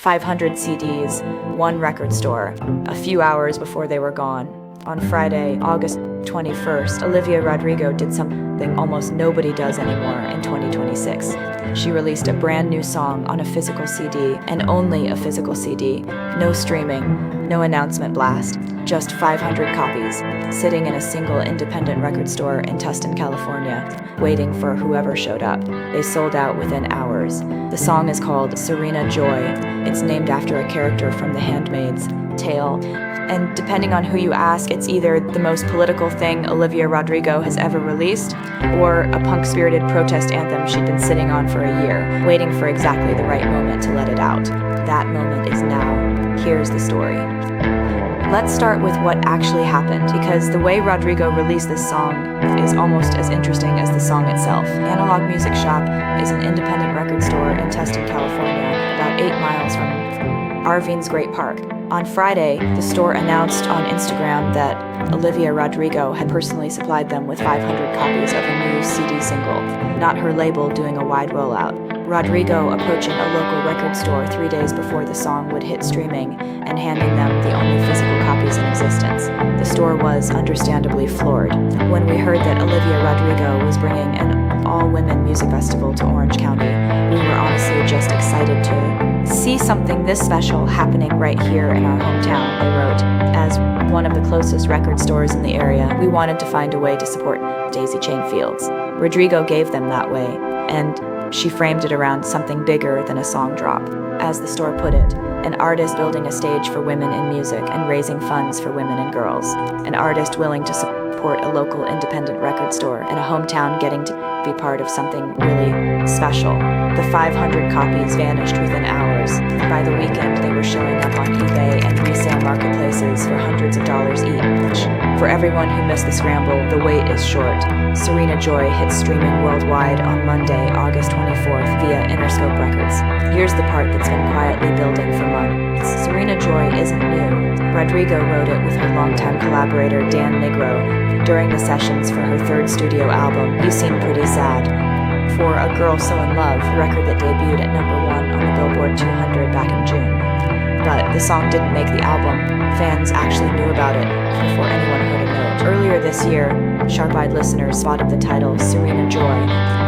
500 CDs, one record store, a few hours before they were gone. On Friday, August 21st, Olivia Rodrigo did something almost nobody does anymore in 2026. She released a brand new song on a physical CD, and only a physical CD. No streaming, no announcement blast, just 500 copies, sitting in a single independent record store in Tustin, California, waiting for whoever showed up. They sold out within hours. The song is called Serena Joy. It's named after a character from the Handmaid's tale. And depending on who you ask, it's either the most political thing Olivia Rodrigo has ever released, or a punk-spirited protest anthem she'd been sitting on for a year, waiting for exactly the right moment to let it out. That moment is now. Here's the story. Let's start with what actually happened, because the way Rodrigo released this song is almost as interesting as the song itself. Analog Music Shop is an independent record store in Tustin, California, about 8 miles from Arvine's Great Park. On Friday, the store announced on Instagram that Olivia Rodrigo had personally supplied them with 500 copies of a new CD single, not her label doing a wide rollout. Rodrigo approaching a local record store 3 days before the song would hit streaming and handing them the only physical copies in existence. The store was understandably floored. When we heard that Olivia Rodrigo was bringing an all-women music festival to Orange County, we were honestly just excited to see something this special happening right here in our hometown, they wrote. As one of the closest record stores in the area, we wanted to find a way to support Daisy Chain Fields. Rodrigo gave them that way, and she framed it around something bigger than a song drop. As the store put it, an artist building a stage for women in music and raising funds for women and girls. An artist willing to support a local independent record store, and a hometown getting to be part of something really special. The 500 copies vanished within hours. By the weekend, they were showing up on eBay and resale marketplaces for hundreds of dollars each. For everyone who missed the scramble, the wait is short. Serena Joy hits streaming worldwide on Monday, August 24th via Interscope Records. Here's the part that's been quietly building for months. Serena Joy isn't new. Rodrigo wrote it with her longtime collaborator Dan Nigro during the sessions for her third studio album, You Seem Pretty Sad. For A Girl So In Love, a record that debuted at #1 on the Billboard 200 back in June. But the song didn't make the album. Fans actually knew about it before anyone heard a note. Earlier this year, sharp-eyed listeners spotted the title Serena Joy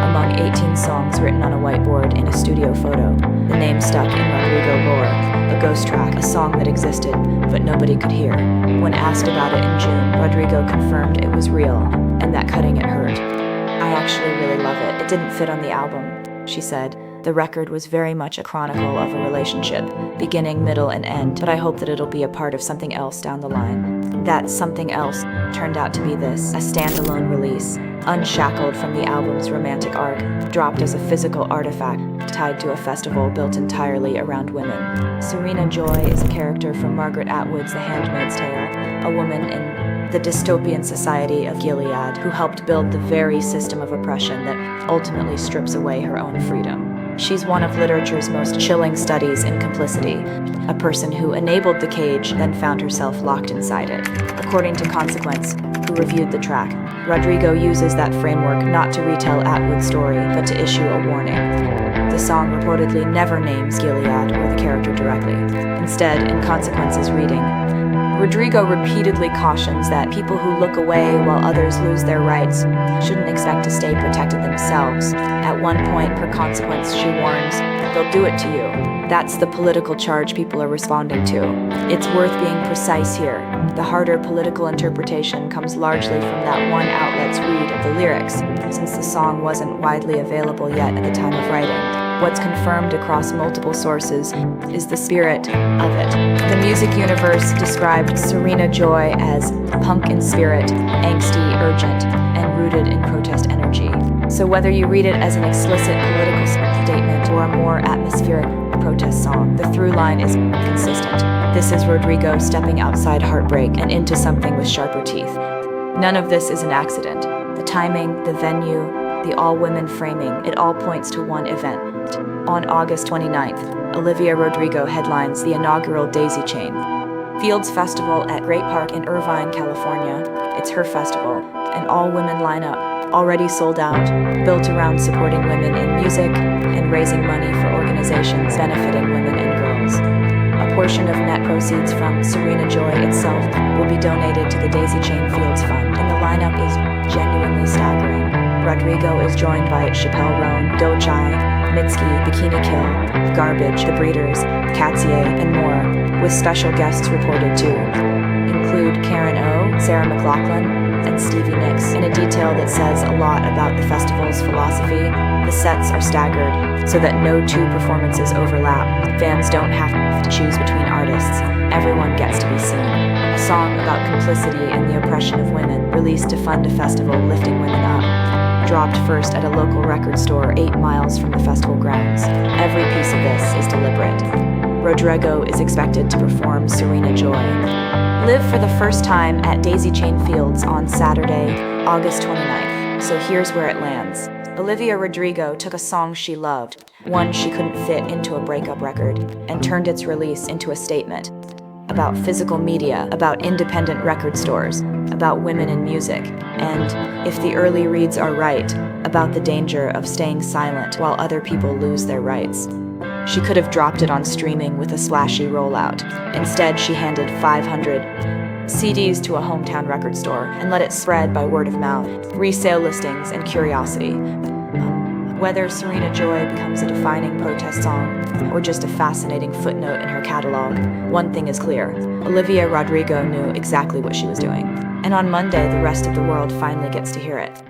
among 18 songs written on a whiteboard in a studio photo. The name stuck in Rodrigo lore, a ghost track, a song that existed, but nobody could hear. When asked about it in June, Rodrigo confirmed it was real, and that cutting it hurt. I actually really love it. It didn't fit on the album, she said. The record was very much a chronicle of a relationship, beginning, middle, and end, but I hope that it'll be a part of something else down the line. That something else turned out to be this, a standalone release, unshackled from the album's romantic arc, dropped as a physical artifact tied to a festival built entirely around women. Serena Joy is a character from Margaret Atwood's The Handmaid's Tale, a woman in the dystopian society of Gilead who helped build the very system of oppression that ultimately strips away her own freedom. She's one of literature's most chilling studies in complicity, a person who enabled the cage, then found herself locked inside it. According to Consequence, who reviewed the track, Rodrigo uses that framework not to retell Atwood's story, but to issue a warning. The song reportedly never names Gilead or the character directly. Instead, in Consequence's reading, Rodrigo repeatedly cautions that people who look away while others lose their rights shouldn't expect to stay protected themselves. At one point, per Consequence, she warns, they'll do it to you. That's the political charge people are responding to. It's worth being precise here. The harder political interpretation comes largely from that one outlet's read of the lyrics, since the song wasn't widely available yet at the time of writing. What's confirmed across multiple sources is the spirit of it. The music universe described Serena Joy as punk in spirit, angsty, urgent, and rooted in protest energy. So whether you read it as an explicit political statement or a more atmospheric protest song, the through line is consistent. This is Rodrigo stepping outside heartbreak and into something with sharper teeth. None of this is an accident. The timing, the venue, the all-women framing, it all points to one event. On August 29th, Olivia Rodrigo headlines the inaugural Daisy Chain Fields Festival at Great Park in Irvine, California. It's her festival, an all-women lineup, already sold out, built around supporting women in music and raising money for organizations benefiting women and girls. portion of net proceeds from Serena Joy itself will be donated to the Daisy Chain Fields Fund, and the lineup is genuinely staggering. Rodrigo is joined by Chappelle Roan, Doechai, Mitski, Bikini Kill, Garbage, The Breeders, Katsier, and more, with special guests reported to include Karen O, Sarah McLachlan, and Stevie Nicks. In a detail that says a lot about the festival's philosophy, the sets are staggered so that no two performances overlap. Fans don't have to choose between artists. Everyone gets to be seen. A song about complicity and the oppression of women, released to fund a festival lifting women up, dropped first at a local record store 8 miles from the festival grounds. Every piece of this is deliberate. Rodrigo is expected to perform Serena Joy live for the first time at Daisy Chain Fields on Saturday, August 29th. So here's where it lands. Olivia Rodrigo took a song she loved, one she couldn't fit into a breakup record, and turned its release into a statement about physical media, about independent record stores, about women in music, and, if the early reads are right, about the danger of staying silent while other people lose their rights. She could have dropped it on streaming with a splashy rollout. Instead, she handed 500 CDs to a hometown record store and let it spread by word of mouth, resale listings, and curiosity. Whether Serena Joy becomes a defining protest song or just a fascinating footnote in her catalog, one thing is clear: Olivia Rodrigo knew exactly what she was doing. And on Monday, the rest of the world finally gets to hear it.